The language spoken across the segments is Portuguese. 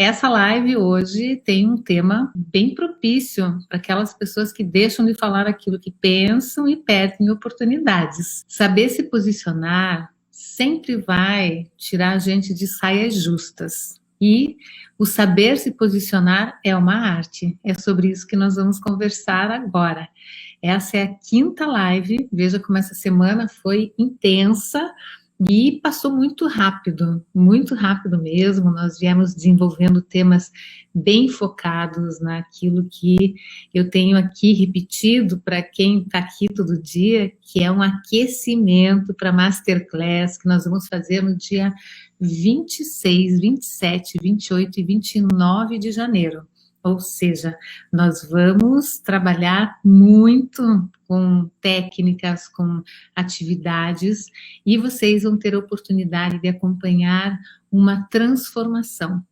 Essa live hoje tem um tema bem propício para aquelas pessoas que deixam de falar aquilo que pensam e perdem oportunidades. Saber se posicionar sempre vai tirar a gente de saias justas. E o saber se posicionar é uma arte. É sobre isso que nós vamos conversar agora. Essa é a quinta live. Veja como essa semana foi intensa e passou muito rápido mesmo. Nós viemos desenvolvendo temas bem focados naquilo que eu tenho aqui repetido para quem está aqui todo dia, que é um aquecimento para a Masterclass que nós vamos fazer no dia 26, 27, 28 e 29 de janeiro. Ou seja, nós vamos trabalhar muito com técnicas, com atividades, e vocês vão ter a oportunidade de acompanhar uma transformação.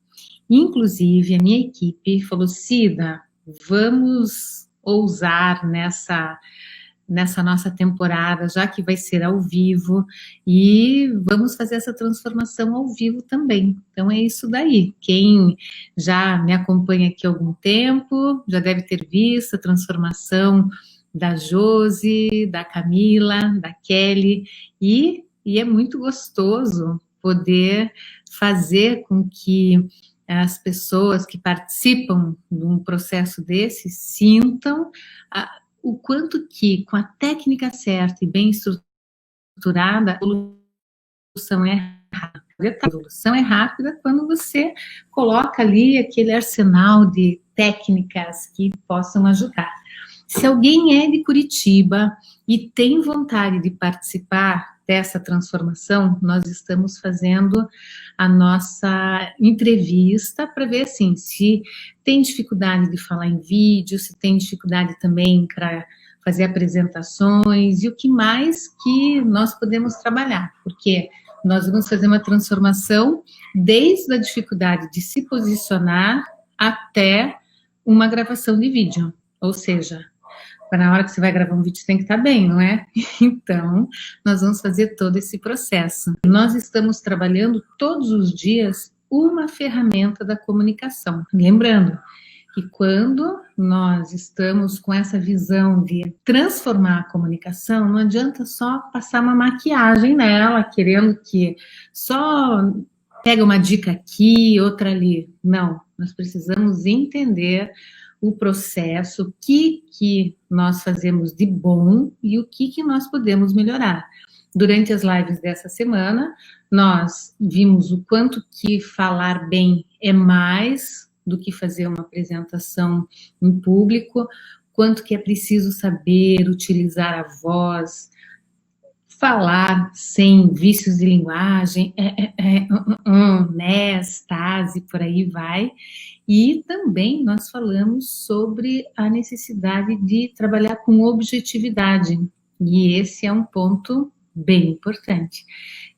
Inclusive, a minha equipe falou: Cida, vamos ousar nessa nossa temporada, já que vai ser ao vivo, e vamos fazer essa transformação ao vivo também. Então é isso daí. Quem já me acompanha aqui há algum tempo, já deve ter visto a transformação da Josi, da Camila, da Kelly, e é muito gostoso poder fazer com que as pessoas que participam de um processo desse sintam o quanto que, com a técnica certa e bem estruturada, a evolução é rápida. A evolução é rápida quando você coloca ali aquele arsenal de técnicas que possam ajudar. Se alguém é de Curitiba e tem vontade de participar dessa transformação, nós estamos fazendo a nossa entrevista para ver assim, se tem dificuldade de falar em vídeo, se tem dificuldade também para fazer apresentações e o que mais que nós podemos trabalhar, porque nós vamos fazer uma transformação desde a dificuldade de se posicionar até uma gravação de vídeo, ou seja, na hora que você vai gravar um vídeo, tem que estar bem, não é? Então, nós vamos fazer todo esse processo. Nós estamos trabalhando todos os dias uma ferramenta da comunicação. Lembrando que quando nós estamos com essa visão de transformar a comunicação, não adianta só passar uma maquiagem nela, querendo que só pega uma dica aqui, outra ali. Não, nós precisamos entender o processo, o que nós fazemos de bom e o que nós podemos melhorar. Durante as lives dessa semana, nós vimos o quanto que falar bem é mais do que fazer uma apresentação em público, quanto que é preciso saber utilizar a voz, falar sem vícios de linguagem, né, estase, por aí vai. E também nós falamos sobre a necessidade de trabalhar com objetividade, e esse é um ponto bem importante.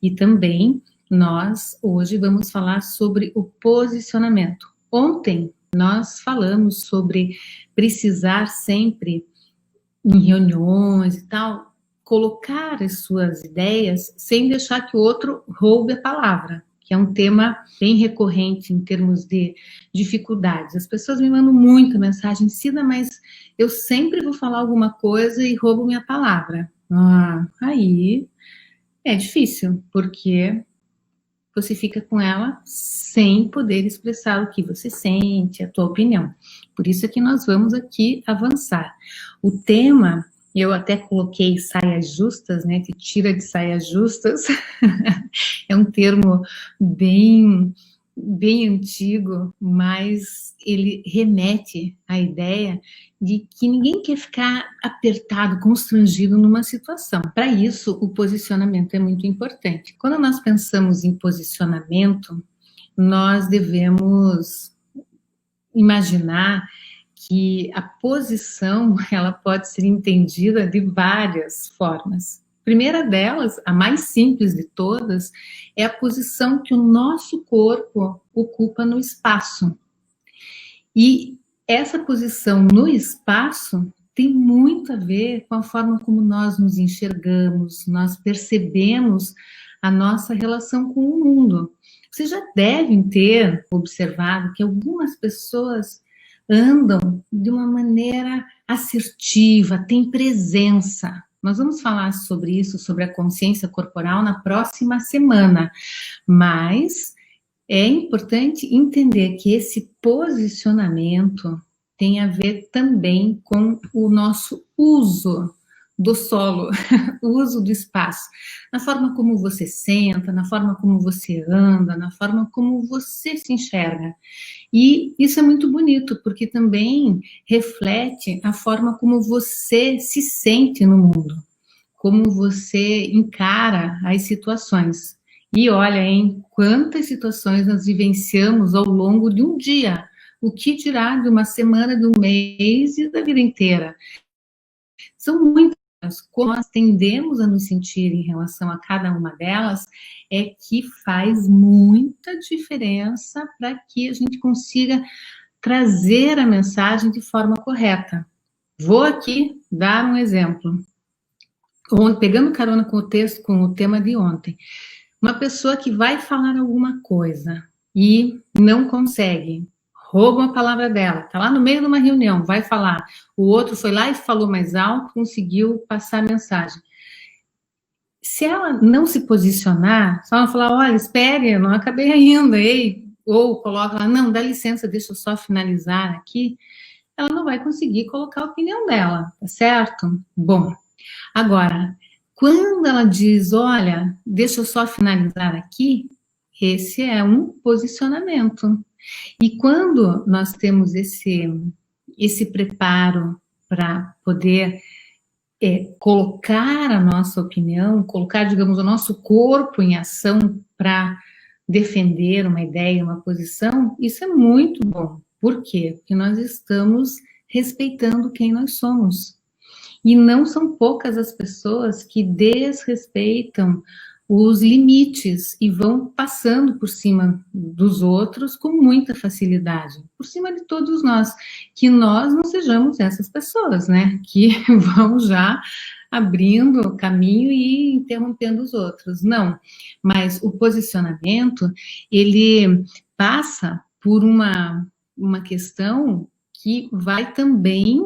E também nós hoje vamos falar sobre o posicionamento. Ontem nós falamos sobre precisar sempre, em reuniões e tal, colocar as suas ideias sem deixar que o outro roube a palavra, que é um tema bem recorrente em termos de dificuldades. As pessoas me mandam muita mensagem: Cida, mas eu sempre vou falar alguma coisa e roubo minha palavra. Aí é difícil, porque você fica com ela sem poder expressar o que você sente, a tua opinião. Por isso é que nós vamos aqui avançar. O tema, eu até coloquei saias justas, né, que tira de saias justas, é um termo bem antigo, mas ele remete à ideia de que ninguém quer ficar apertado, constrangido numa situação. Para isso, o posicionamento é muito importante. Quando nós pensamos em posicionamento, nós devemos imaginar que a posição, ela pode ser entendida de várias formas. A primeira delas, a mais simples de todas, é a posição que o nosso corpo ocupa no espaço. E essa posição no espaço tem muito a ver com a forma como nós nos enxergamos, nós percebemos a nossa relação com o mundo. Vocês já devem ter observado que algumas pessoas andam de uma maneira assertiva, têm presença. Nós vamos falar sobre isso, sobre a consciência corporal, na próxima semana, mas é importante entender que esse posicionamento tem a ver também com o nosso uso do solo, o uso do espaço, na forma como você senta, na forma como você anda, na forma como você se enxerga. E isso é muito bonito, porque também reflete a forma como você se sente no mundo, como você encara as situações. E olha, em quantas situações nós vivenciamos ao longo de um dia, o que dirá de uma semana, de um mês e da vida inteira. São muitas. Como nós tendemos a nos sentir em relação a cada uma delas, é que faz muita diferença para que a gente consiga trazer a mensagem de forma correta. Vou aqui dar um exemplo. Pegando carona com o texto, com o tema de ontem. Uma pessoa que vai falar alguma coisa e não consegue, rouba uma palavra dela, está lá no meio de uma reunião, vai falar, o outro foi lá e falou mais alto, conseguiu passar a mensagem. Se ela não se posicionar, só ela falar, olha, espere, eu não acabei ainda, ei, ou coloca lá, não, dá licença, deixa eu só finalizar aqui, ela não vai conseguir colocar a opinião dela, tá certo? Bom, agora, quando ela diz, olha, deixa eu só finalizar aqui, esse é um posicionamento. E quando nós temos esse preparo para poder colocar a nossa opinião, colocar, digamos, o nosso corpo em ação para defender uma ideia, uma posição, isso é muito bom. Por quê? Porque nós estamos respeitando quem nós somos. E não são poucas as pessoas que desrespeitam os limites e vão passando por cima dos outros com muita facilidade, por cima de todos nós, que nós não sejamos essas pessoas, né, que vão já abrindo caminho e interrompendo os outros, não, mas o posicionamento, ele passa por uma questão que vai também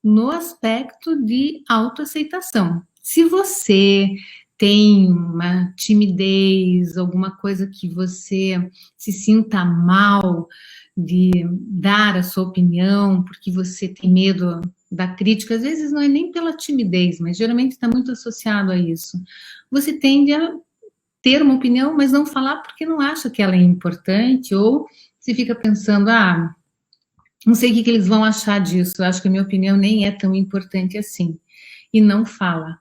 no aspecto de autoaceitação. Se você tem uma timidez, alguma coisa que você se sinta mal de dar a sua opinião, porque você tem medo da crítica, às vezes não é nem pela timidez, mas geralmente está muito associado a isso. Você tende a ter uma opinião, mas não falar porque não acha que ela é importante, ou se fica pensando, não sei o que eles vão achar disso, acho que a minha opinião nem é tão importante assim, e não fala.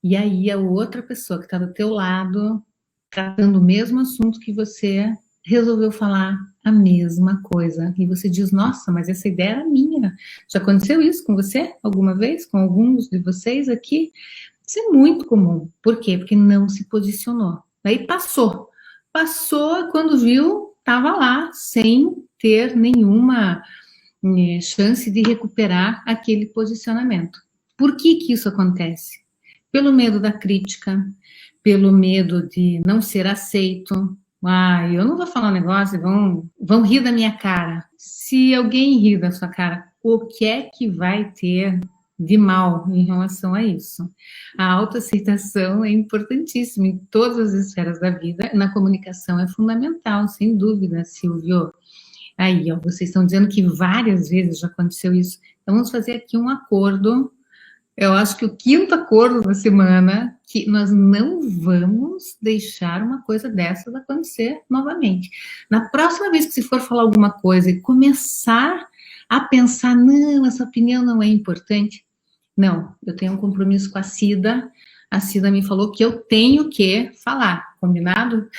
E aí a outra pessoa que está do teu lado, tratando o mesmo assunto que você, resolveu falar a mesma coisa. E você diz, nossa, mas essa ideia era minha. Já aconteceu isso com você alguma vez? Com alguns de vocês aqui? Isso é muito comum. Por quê? Porque não se posicionou. Aí passou. Passou, quando viu, estava lá, sem ter nenhuma chance de recuperar aquele posicionamento. Por que que isso acontece? Pelo medo da crítica, pelo medo de não ser aceito. Eu não vou falar um negócio, vão rir da minha cara. Se alguém rir da sua cara, o que é que vai ter de mal em relação a isso? A autoaceitação é importantíssima em todas as esferas da vida, na comunicação é fundamental, sem dúvida, Silvio. Aí, vocês estão dizendo que várias vezes já aconteceu isso. Então, vamos fazer aqui um acordo. Eu acho que o quinto acordo da semana, que nós não vamos deixar uma coisa dessas acontecer novamente. Na próxima vez que você for falar alguma coisa e começar a pensar, não, essa opinião não é importante. Não, eu tenho um compromisso com a Cida me falou que eu tenho que falar, combinado?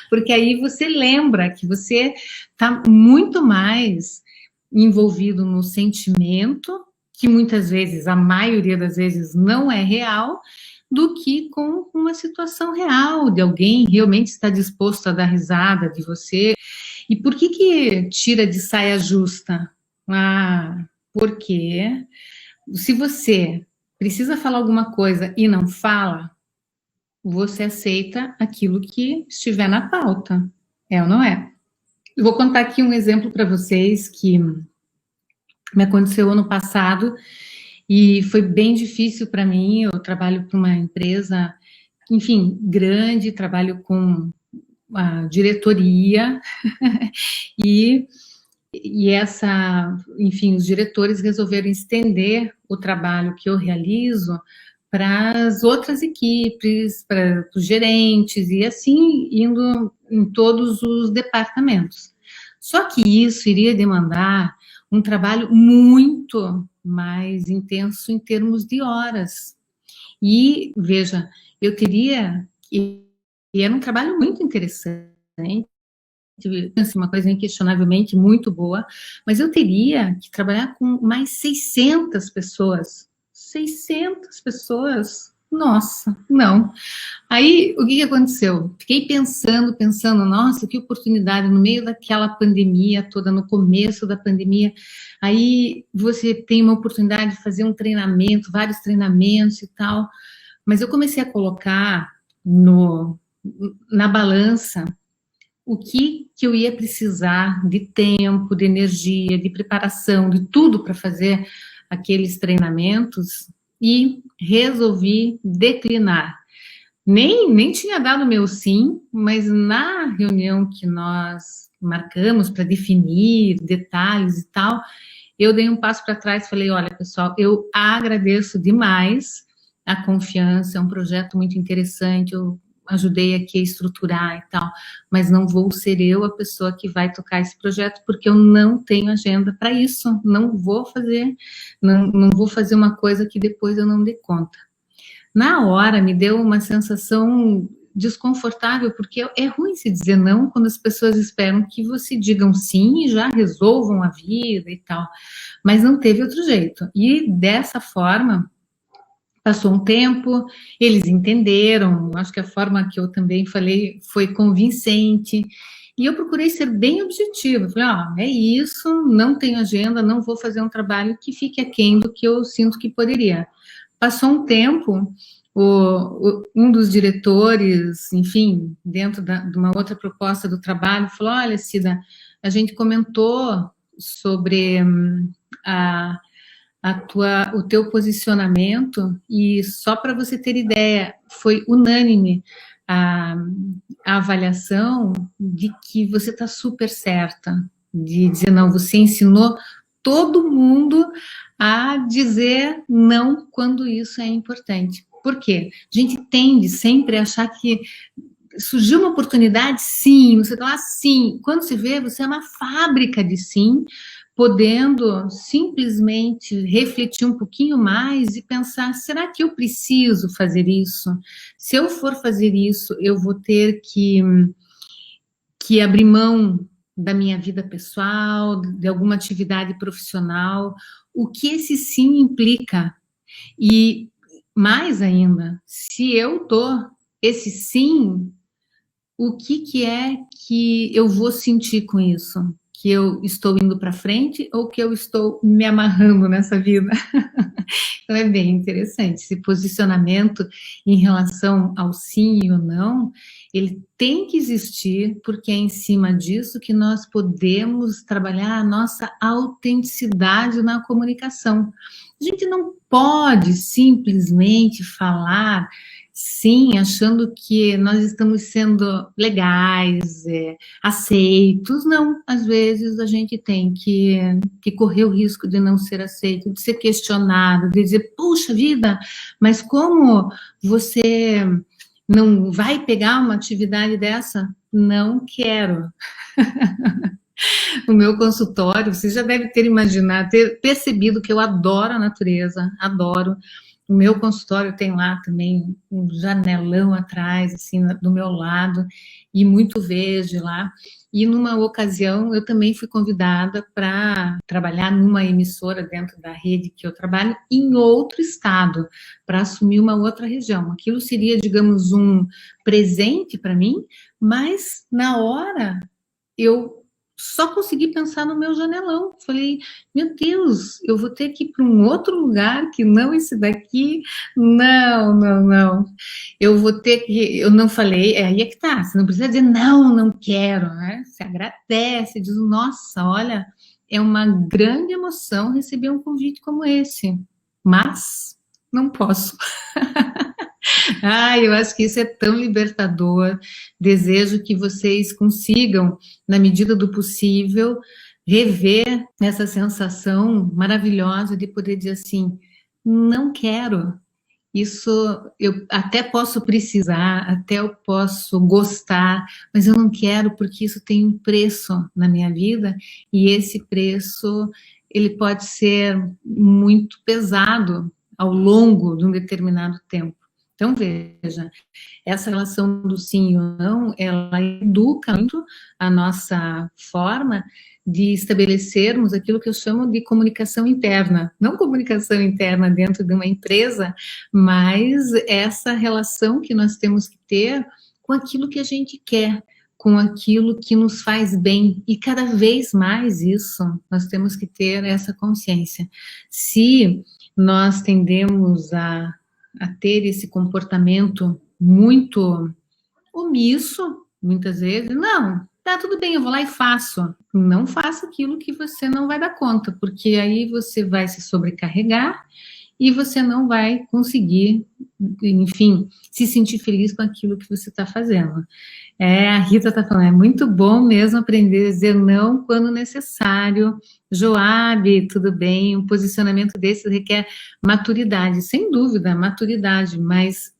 Porque aí você lembra que você está muito mais envolvido no sentimento, que muitas vezes, a maioria das vezes, não é real, do que com uma situação real, de alguém realmente está disposto a dar risada de você. E por que tira de saia justa? Porque se você precisa falar alguma coisa e não fala, você aceita aquilo que estiver na pauta, é ou não é? Eu vou contar aqui um exemplo para vocês que me aconteceu ano passado e foi bem difícil para mim. Eu trabalho para uma empresa, enfim, grande, trabalho com a diretoria e enfim, os diretores resolveram estender o trabalho que eu realizo para as outras equipes, para os gerentes e assim indo em todos os departamentos. Só que isso iria demandar um trabalho muito mais intenso em termos de horas. E veja, eu teria que, e era um trabalho muito interessante, uma coisa inquestionavelmente muito boa, mas eu teria que trabalhar com mais 600 pessoas. 600 pessoas? Nossa, não. Aí, o que aconteceu? Fiquei pensando, nossa, que oportunidade, no meio daquela pandemia toda, no começo da pandemia, aí você tem uma oportunidade de fazer um treinamento, vários treinamentos e tal, mas eu comecei a colocar na balança o que eu ia precisar de tempo, de energia, de preparação, de tudo para fazer aqueles treinamentos e resolvi declinar. Nem tinha dado meu sim, mas na reunião que nós marcamos para definir detalhes e tal, eu dei um passo para trás e falei, olha, pessoal, eu agradeço demais a confiança, é um projeto muito interessante, eu ajudei aqui a estruturar e tal, mas não vou ser eu a pessoa que vai tocar esse projeto, porque eu não tenho agenda para isso, não vou fazer uma coisa que depois eu não dê conta. Na hora me deu uma sensação desconfortável, porque é ruim se dizer não quando as pessoas esperam que você diga um sim e já resolvam a vida e tal, mas não teve outro jeito. E dessa forma, passou um tempo, eles entenderam, acho que a forma que eu também falei foi convincente, e eu procurei ser bem objetiva, falei, é isso, não tenho agenda, não vou fazer um trabalho que fique aquém do que eu sinto que poderia. Passou um tempo, um dos diretores, enfim, dentro de uma outra proposta do trabalho, falou, olha, Cida, a gente comentou sobre o teu posicionamento, e só para você ter ideia, foi unânime a avaliação de que você está super certa, de dizer não, você ensinou todo mundo a dizer não quando isso é importante. Por quê? A gente tende sempre a achar que surgiu uma oportunidade, sim, você está lá, sim. Quando se vê, você é uma fábrica de sim, podendo simplesmente refletir um pouquinho mais e pensar, será que eu preciso fazer isso? Se eu for fazer isso, eu vou ter que abrir mão da minha vida pessoal, de alguma atividade profissional, o que esse sim implica. E mais ainda, se eu dou esse sim, o que é que eu vou sentir com isso? Que eu estou indo para frente ou que eu estou me amarrando nessa vida? Então é bem interessante. Esse posicionamento em relação ao sim e o não, ele tem que existir, porque é em cima disso que nós podemos trabalhar a nossa autenticidade na comunicação. A gente não pode simplesmente falar sim, achando que nós estamos sendo legais, aceitos. Não, às vezes a gente tem que correr o risco de não ser aceito, de ser questionado, de dizer, puxa vida, mas como você não vai pegar uma atividade dessa? Não quero. No meu consultório, você já deve ter imaginado, ter percebido que eu adoro a natureza, adoro. O meu consultório tem lá também um janelão atrás, assim, do meu lado, e muito verde lá. E numa ocasião eu também fui convidada para trabalhar numa emissora dentro da rede que eu trabalho em outro estado, para assumir uma outra região. Aquilo seria, digamos, um presente para mim, mas na hora eu só consegui pensar no meu janelão. Falei, meu Deus, eu vou ter que ir para um outro lugar que não esse daqui. Não, não, não. Eu vou ter que. Eu não falei, aí é que tá. Você não precisa dizer não, não quero, né? Você agradece, diz, nossa, olha, é uma grande emoção receber um convite como esse, mas não posso. Eu acho que isso é tão libertador. Desejo que vocês consigam, na medida do possível, rever essa sensação maravilhosa de poder dizer assim: não quero. Isso eu até posso precisar, até eu posso gostar, mas eu não quero porque isso tem um preço na minha vida e esse preço ele pode ser muito pesado ao longo de um determinado tempo. Então, veja, essa relação do sim e o não, ela educa muito a nossa forma de estabelecermos aquilo que eu chamo de comunicação interna. Não comunicação interna dentro de uma empresa, mas essa relação que nós temos que ter com aquilo que a gente quer, com aquilo que nos faz bem. E cada vez mais isso, nós temos que ter essa consciência. Se nós tendemos a ter esse comportamento muito omisso, muitas vezes, não, tá tudo bem, eu vou lá e faço. Não faça aquilo que você não vai dar conta, porque aí você vai se sobrecarregar e você não vai conseguir, enfim, se sentir feliz com aquilo que você está fazendo. A Rita está falando, é muito bom mesmo aprender a dizer não quando necessário. Joabe, tudo bem, um posicionamento desse requer maturidade, sem dúvida, maturidade, mas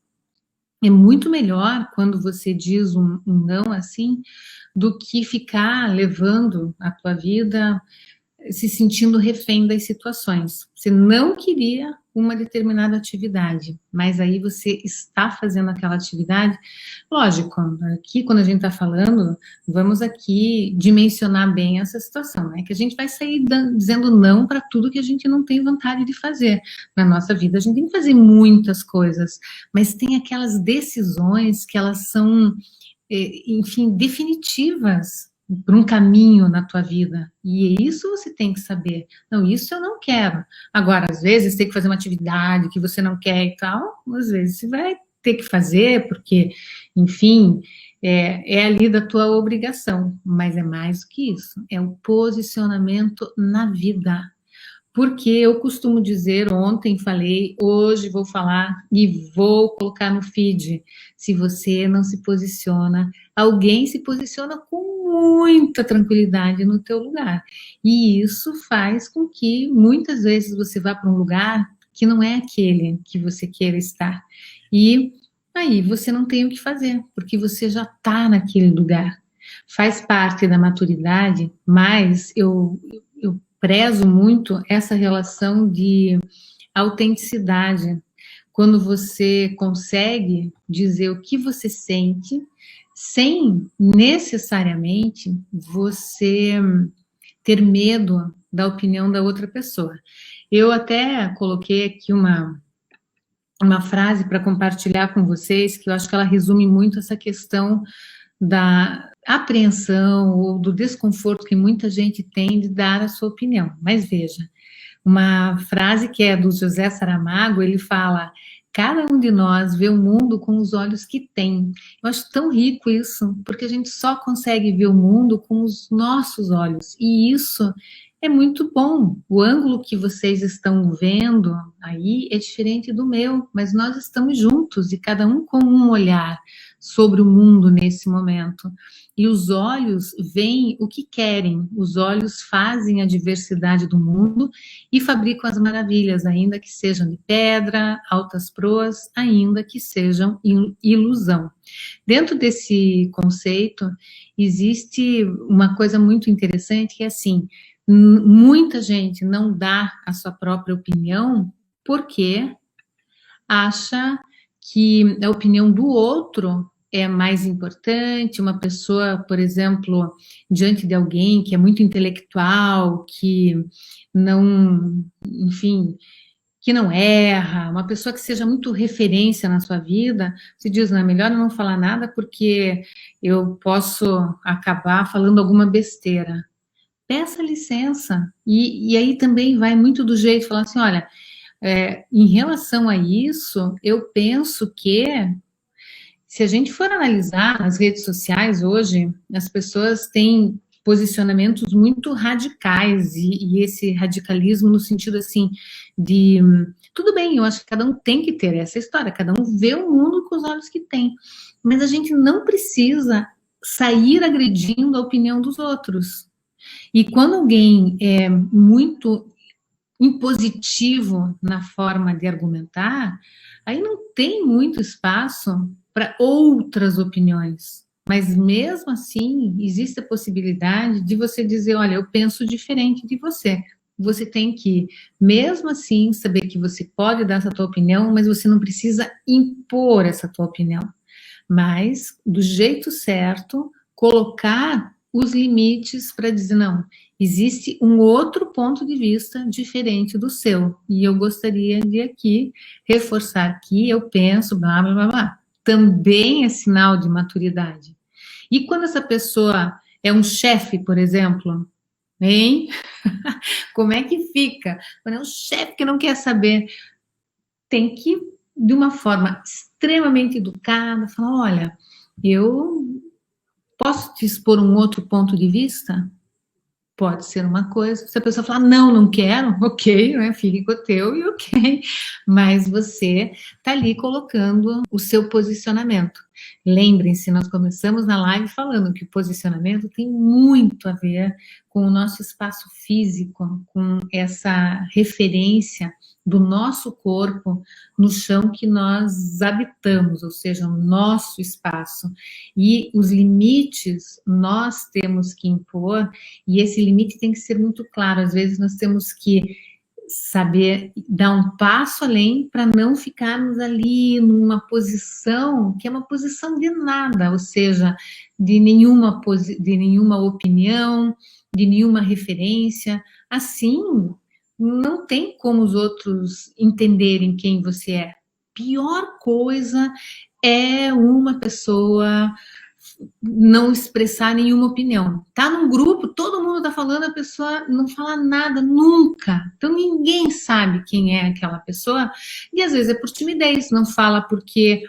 é muito melhor quando você diz um não assim, do que ficar levando a tua vida se sentindo refém das situações. Você não queria uma determinada atividade, mas aí você está fazendo aquela atividade. Lógico, aqui quando a gente está falando, vamos aqui dimensionar bem essa situação, né? Que a gente vai sair dizendo não para tudo que a gente não tem vontade de fazer. Na nossa vida a gente tem que fazer muitas coisas, mas tem aquelas decisões que elas são, enfim, definitivas para um caminho na tua vida, e isso você tem que saber, não, isso eu não quero. Agora, às vezes, tem que fazer uma atividade que você não quer e tal, às vezes você vai ter que fazer, porque, enfim, é ali da tua obrigação, mas é mais do que isso, é o posicionamento na vida. Porque eu costumo dizer, ontem falei, hoje vou falar e vou colocar no feed. Se você não se posiciona, alguém se posiciona com muita tranquilidade no teu lugar. E isso faz com que muitas vezes você vá para um lugar que não é aquele que você queira estar. E aí você não tem o que fazer, porque você já está naquele lugar. Faz parte da maturidade, mas eu prezo muito essa relação de autenticidade. Quando você consegue dizer o que você sente, sem necessariamente você ter medo da opinião da outra pessoa. Eu até coloquei aqui uma frase para compartilhar com vocês, que eu acho que ela resume muito essa questão da apreensão ou do desconforto que muita gente tem de dar a sua opinião. Mas veja, uma frase que é do José Saramago, ele fala: cada um de nós vê o mundo com os olhos que tem. Eu acho tão rico isso, porque a gente só consegue ver o mundo com os nossos olhos, e isso é muito bom. O ângulo que vocês estão vendo aí é diferente do meu, mas nós estamos juntos e cada um com um olhar sobre o mundo nesse momento. E os olhos veem o que querem, os olhos fazem a diversidade do mundo e fabricam as maravilhas, ainda que sejam de pedra, altas proas, ainda que sejam ilusão. Dentro desse conceito, existe uma coisa muito interessante que é assim, muita gente não dá a sua própria opinião porque acha que a opinião do outro é mais importante. Uma pessoa, por exemplo, diante de alguém que é muito intelectual, que não, enfim, que não erra, uma pessoa que seja muito referência na sua vida, se diz, não, é melhor não falar nada porque eu posso acabar falando alguma besteira. peça licença. E aí também vai muito do jeito de falar assim, olha, em relação a isso, eu penso que se a gente for analisar as redes sociais hoje, as pessoas têm posicionamentos muito radicais e esse radicalismo no sentido assim de tudo bem, eu acho que cada um tem que ter essa história, cada um vê o mundo com os olhos que tem, mas a gente não precisa sair agredindo a opinião dos outros. E quando alguém é muito impositivo na forma de argumentar, aí não tem muito espaço para outras opiniões. Mas mesmo assim, existe a possibilidade de você dizer, olha, eu penso diferente de você. Você tem que, mesmo assim, saber que você pode dar essa tua opinião, mas você não precisa impor essa tua opinião. Mas, do jeito certo, colocar os limites para dizer, não, existe um outro ponto de vista diferente do seu. E eu gostaria de aqui reforçar que eu penso, blá, blá, blá, blá. Também é sinal de maturidade. E quando essa pessoa é um chefe, por exemplo, hein? Como é que fica? Quando é um chefe que não quer saber, tem que, de uma forma extremamente educada, falar, olha, eu posso te expor um outro ponto de vista? Pode ser uma coisa. Se a pessoa falar, não, não quero, ok, né? Fique com o teu e ok. Mas você está ali colocando o seu posicionamento. Lembrem-se, nós começamos na live falando que o posicionamento tem muito a ver com o nosso espaço físico, com essa referência do nosso corpo no chão que nós habitamos, ou seja, o nosso espaço. E os limites nós temos que impor, e esse limite tem que ser muito claro. Às vezes nós temos que saber dar um passo além para não ficarmos ali numa posição que é uma posição de nada, ou seja, de nenhuma opinião, de nenhuma referência. Assim, não tem como os outros entenderem quem você é. Pior coisa é uma pessoa não expressar nenhuma opinião. Tá num grupo, todo mundo tá falando, a pessoa não fala nada nunca. Então ninguém sabe quem é aquela pessoa. E às vezes é por timidez, não fala porque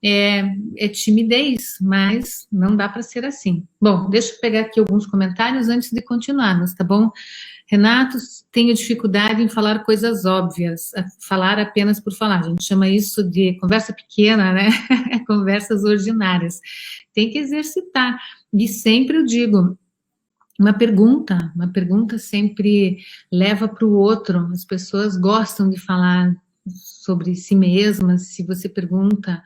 é timidez, mas não dá para ser assim. Bom, deixa eu pegar aqui alguns comentários antes de continuarmos, tá bom? Renato, tenho dificuldade em falar coisas óbvias, falar apenas por falar. A gente chama isso de conversa pequena, né? Conversas ordinárias. Tem que exercitar. E sempre eu digo, uma pergunta sempre leva para o outro. As pessoas gostam de falar sobre si mesmas. Se você pergunta,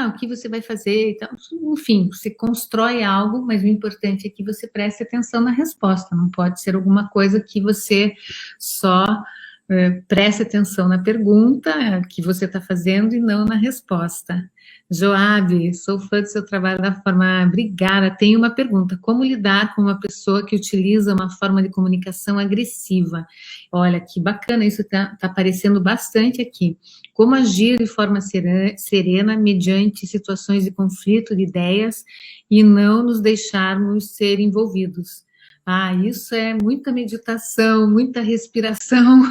o que você vai fazer? Então, enfim, você constrói algo, mas o importante é que você preste atenção na resposta. Não pode ser alguma coisa que você só preste atenção na pergunta que você está fazendo e não na resposta. Joabe, sou fã do seu trabalho da forma. Obrigada. Tenho uma pergunta: como lidar com uma pessoa que utiliza uma forma de comunicação agressiva? Olha, que bacana, isso está aparecendo bastante aqui. Como agir de forma serena mediante situações de conflito de ideias e não nos deixarmos ser envolvidos? Isso é muita meditação, muita respiração.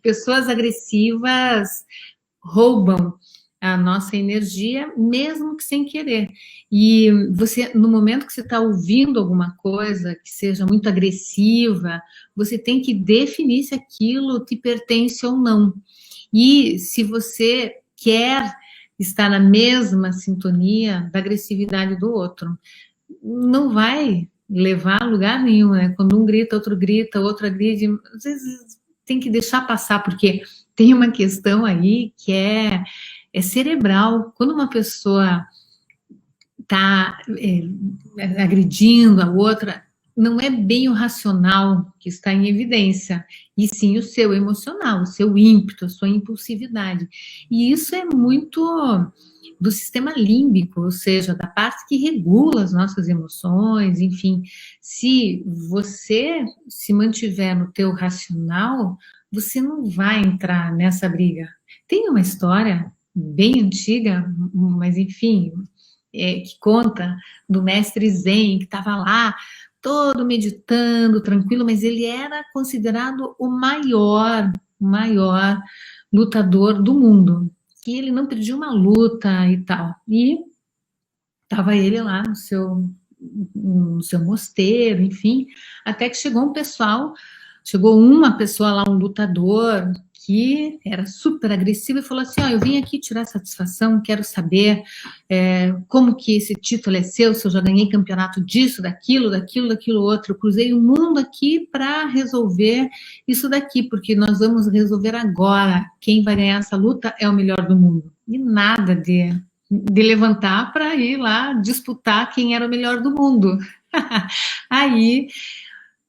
Pessoas agressivas roubam a nossa energia, mesmo que sem querer. E você, no momento que você está ouvindo alguma coisa que seja muito agressiva, você tem que definir se aquilo te pertence ou não. E se você quer estar na mesma sintonia da agressividade do outro, não vai levar a lugar nenhum, né? Quando um grita, outro agride, às vezes tem que deixar passar, porque tem uma questão aí que é cerebral. Quando uma pessoa está agredindo a outra, não é bem o racional que está em evidência, e sim o seu emocional, o seu ímpeto, a sua impulsividade. E isso é muito do sistema límbico, ou seja, da parte que regula as nossas emoções, enfim. Se você se mantiver no teu racional, você não vai entrar nessa briga. Tem uma história bem antiga, mas enfim, que conta do mestre Zen, que estava lá todo meditando, tranquilo, mas ele era considerado o maior lutador do mundo. Que ele não perdia uma luta e tal. E estava ele lá no seu mosteiro, enfim, até que chegou uma pessoa lá, um lutador, que era super agressivo e falou assim, eu vim aqui tirar satisfação, quero saber como que esse título é seu, se eu já ganhei campeonato disso, daquilo outro, eu cruzei o mundo aqui para resolver isso daqui, porque nós vamos resolver agora, quem vai ganhar essa luta é o melhor do mundo. E nada de levantar para ir lá disputar quem era o melhor do mundo. Aí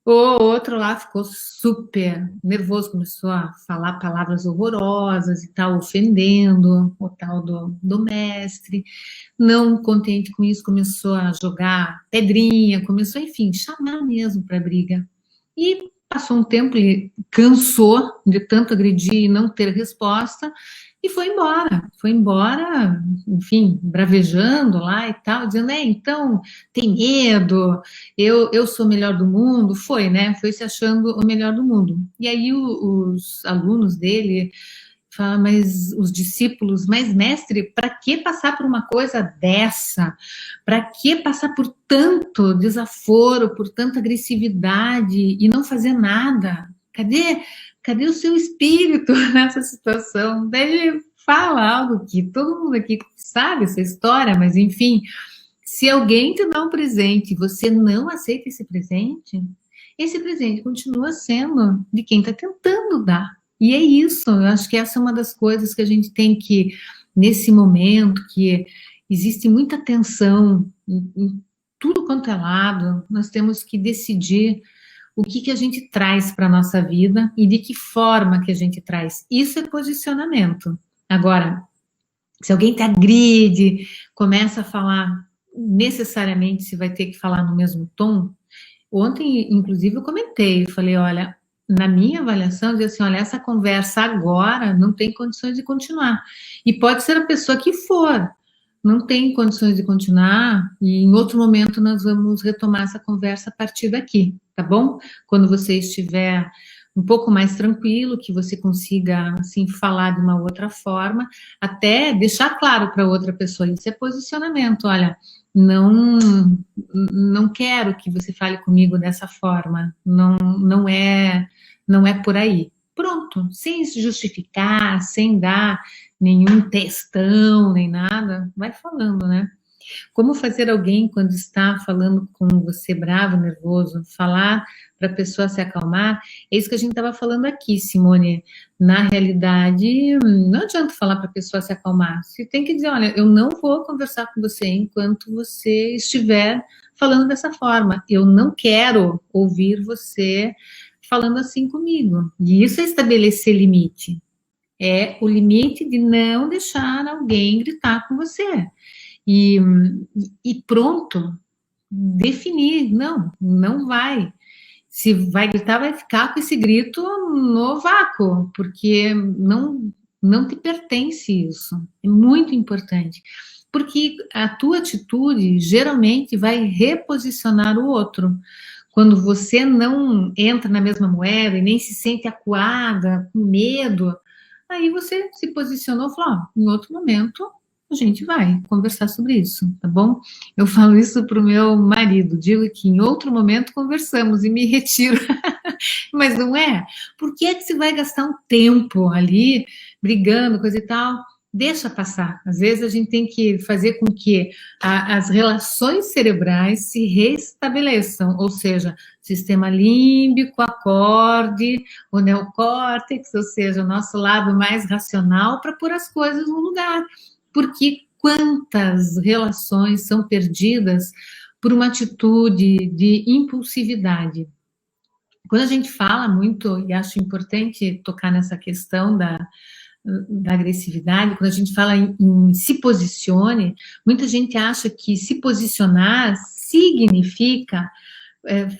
o outro lá ficou super nervoso, começou a falar palavras horrorosas e tal, ofendendo o tal do mestre. Não contente com isso, começou a jogar pedrinha, começou, enfim, chamar mesmo para briga. E passou um tempo, ele cansou de tanto agredir e não ter resposta, e foi embora, enfim, bravejando lá e tal, dizendo, então, tem medo, eu sou o melhor do mundo, foi se achando o melhor do mundo. E aí os alunos dele falam, mas os discípulos, mas mestre, para que passar por uma coisa dessa? Para que passar por tanto desaforo, por tanta agressividade e não fazer nada? Cadê o seu espírito nessa situação? Daí ele fala algo que todo mundo aqui sabe essa história, mas enfim, se alguém te dá um presente e você não aceita esse presente continua sendo de quem está tentando dar. E é isso, eu acho que essa é uma das coisas que a gente tem que, nesse momento que existe muita tensão em tudo quanto é lado, nós temos que decidir o que a gente traz para a nossa vida e de que forma que a gente traz. Isso é posicionamento. Agora, se alguém te agride, começa a falar, necessariamente se vai ter que falar no mesmo tom. Ontem, inclusive, eu comentei, eu falei, olha, na minha avaliação, eu disse assim, olha, essa conversa agora não tem condições de continuar. E pode ser a pessoa que for, não tem condições de continuar, e em outro momento nós vamos retomar essa conversa a partir daqui, tá bom? Quando você estiver um pouco mais tranquilo, que você consiga, assim, falar de uma outra forma, até deixar claro para outra pessoa, isso é posicionamento, olha, não quero que você fale comigo dessa forma, não é por aí. Pronto, sem se justificar, sem dar nenhum textão, nem nada, vai falando, né? Como fazer alguém, quando está falando com você bravo, nervoso, falar para a pessoa se acalmar? É isso que a gente estava falando aqui, Simone. Na realidade, não adianta falar para a pessoa se acalmar. Você tem que dizer, olha, eu não vou conversar com você enquanto você estiver falando dessa forma. Eu não quero ouvir você falando assim comigo. E isso é estabelecer limite. É o limite de não deixar alguém gritar com você. E pronto, definir, não vai. Se vai gritar, vai ficar com esse grito no vácuo, porque não te pertence isso. É muito importante. Porque a tua atitude geralmente vai reposicionar o outro. Quando você não entra na mesma moeda e nem se sente acuada, com medo, aí você se posicionou e falou, em outro momento a gente vai conversar sobre isso, tá bom? Eu falo isso pro meu marido, digo que em outro momento conversamos e me retiro. Mas não é? Por que você vai gastar um tempo ali brigando, coisa e tal? Deixa passar. Às vezes a gente tem que fazer com que as relações cerebrais se restabeleçam, ou seja, sistema límbico acorde, o neocórtex, ou seja, o nosso lado mais racional para pôr as coisas no lugar. Porque quantas relações são perdidas por uma atitude de impulsividade? Quando a gente fala muito, e acho importante tocar nessa questão da agressividade, quando a gente fala em se posicione, muita gente acha que se posicionar significa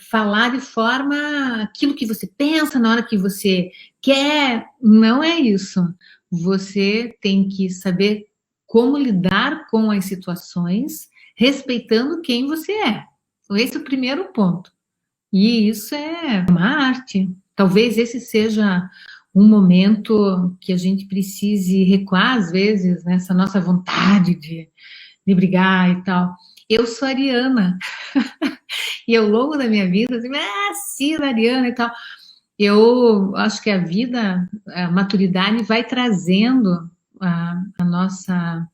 falar de forma aquilo que você pensa na hora que você quer. Não é isso. Você tem que saber como lidar com as situações, respeitando quem você é. Então, esse é o primeiro ponto. E isso é uma arte. Talvez esse seja um momento que a gente precise recuar, às vezes, nessa nossa vontade de brigar e tal. Eu sou ariana, e ao longo da minha vida, assim, sim, ariana e tal. Eu acho que a vida, a maturidade vai trazendo a nossa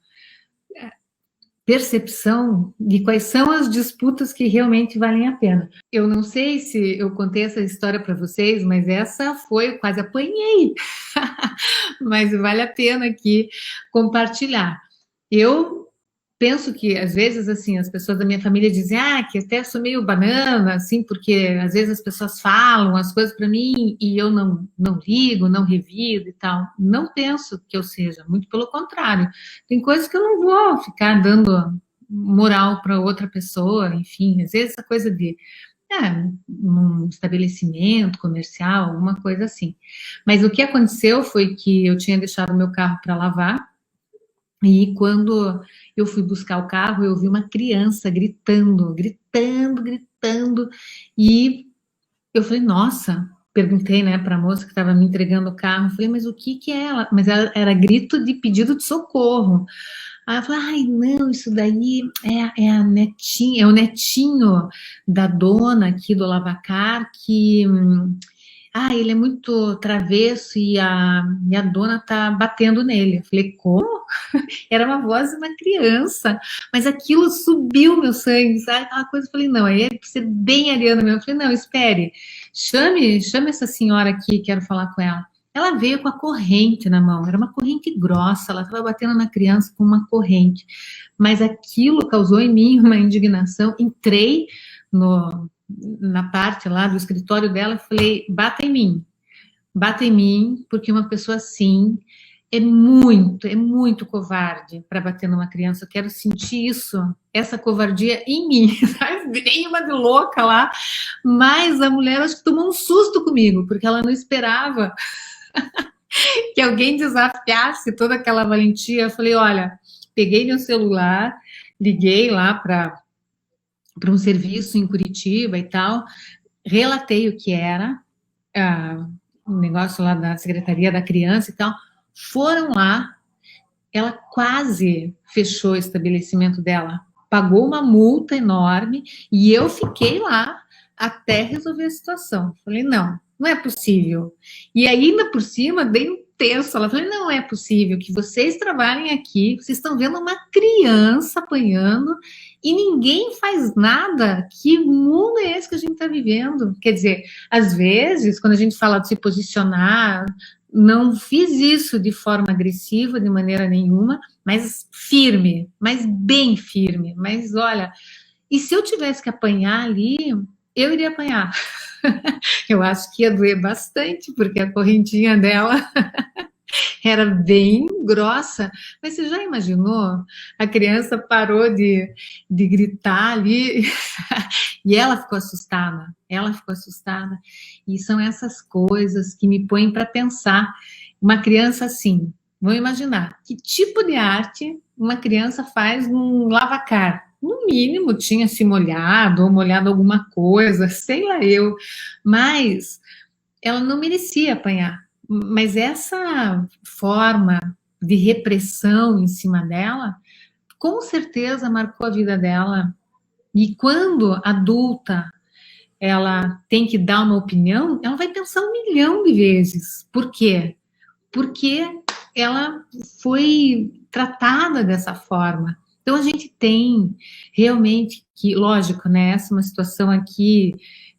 percepção de quais são as disputas que realmente valem a pena. Eu não sei se eu contei essa história para vocês, mas essa foi, eu quase apanhei, mas vale a pena aqui compartilhar. Eu penso que, às vezes, assim, as pessoas da minha família dizem, que até sou meio banana, assim, porque às vezes as pessoas falam as coisas para mim e eu não ligo, não revido e tal. Não penso que eu seja, muito pelo contrário. Tem coisas que eu não vou ficar dando moral para outra pessoa, enfim, às vezes essa coisa de um estabelecimento comercial, alguma coisa assim. Mas o que aconteceu foi que eu tinha deixado meu carro para lavar e quando eu fui buscar o carro, eu vi uma criança gritando, gritando, gritando. E eu falei, nossa, perguntei, né, para a moça que estava me entregando o carro, falei, mas o que que é ela? Mas ela era grito de pedido de socorro. Aí eu falei, ai, não, isso daí é a netinha, é o netinho da dona aqui do Lavacar que ele é muito travesso e a dona tá batendo nele. Eu falei, como? Era uma voz de uma criança, mas aquilo subiu meu sangue, sabe? Aquela coisa, eu falei, não, aí é pra ser bem ariana mesmo. Eu falei, não, espere, chame essa senhora aqui, quero falar com ela. Ela veio com a corrente na mão, era uma corrente grossa, ela estava batendo na criança com uma corrente, mas aquilo causou em mim uma indignação. Entrei na parte lá do escritório dela e falei, bata em mim, porque uma pessoa assim é muito covarde para bater numa criança. Eu quero sentir isso, essa covardia em mim, sabe? Virei uma de louca lá, mas a mulher acho que tomou um susto comigo, porque ela não esperava que alguém desafiasse toda aquela valentia. Eu falei, olha, peguei meu celular, liguei lá para um serviço em Curitiba e tal, relatei o que era, um negócio lá da Secretaria da Criança e tal, foram lá, ela quase fechou o estabelecimento dela, pagou uma multa enorme e eu fiquei lá até resolver a situação. Falei, não é possível. E ainda por cima, dei um texto, ela falou, não é possível que vocês trabalhem aqui, vocês estão vendo uma criança apanhando e ninguém faz nada. Que mundo é esse que a gente está vivendo? Quer dizer, às vezes, quando a gente fala de se posicionar, não fiz isso de forma agressiva, de maneira nenhuma, mas firme, mas bem firme. Mas olha, e se eu tivesse que apanhar ali, eu iria apanhar. Eu acho que ia doer bastante, porque a correntinha dela era bem grossa. Mas você já imaginou? A criança parou de gritar ali e ela ficou assustada. Ela ficou assustada. E são essas coisas que me põem para pensar. Uma criança assim, vamos imaginar, que tipo de arte uma criança faz num lavacar? No mínimo tinha se molhado ou molhado alguma coisa, sei lá eu. Mas ela não merecia apanhar. Mas essa forma de repressão em cima dela, com certeza marcou a vida dela. E quando adulta ela tem que dar uma opinião, ela vai pensar 1 milhão de vezes. Por quê? Porque ela foi tratada dessa forma. Então a gente tem realmente que, lógico, né? Essa é uma situação aqui,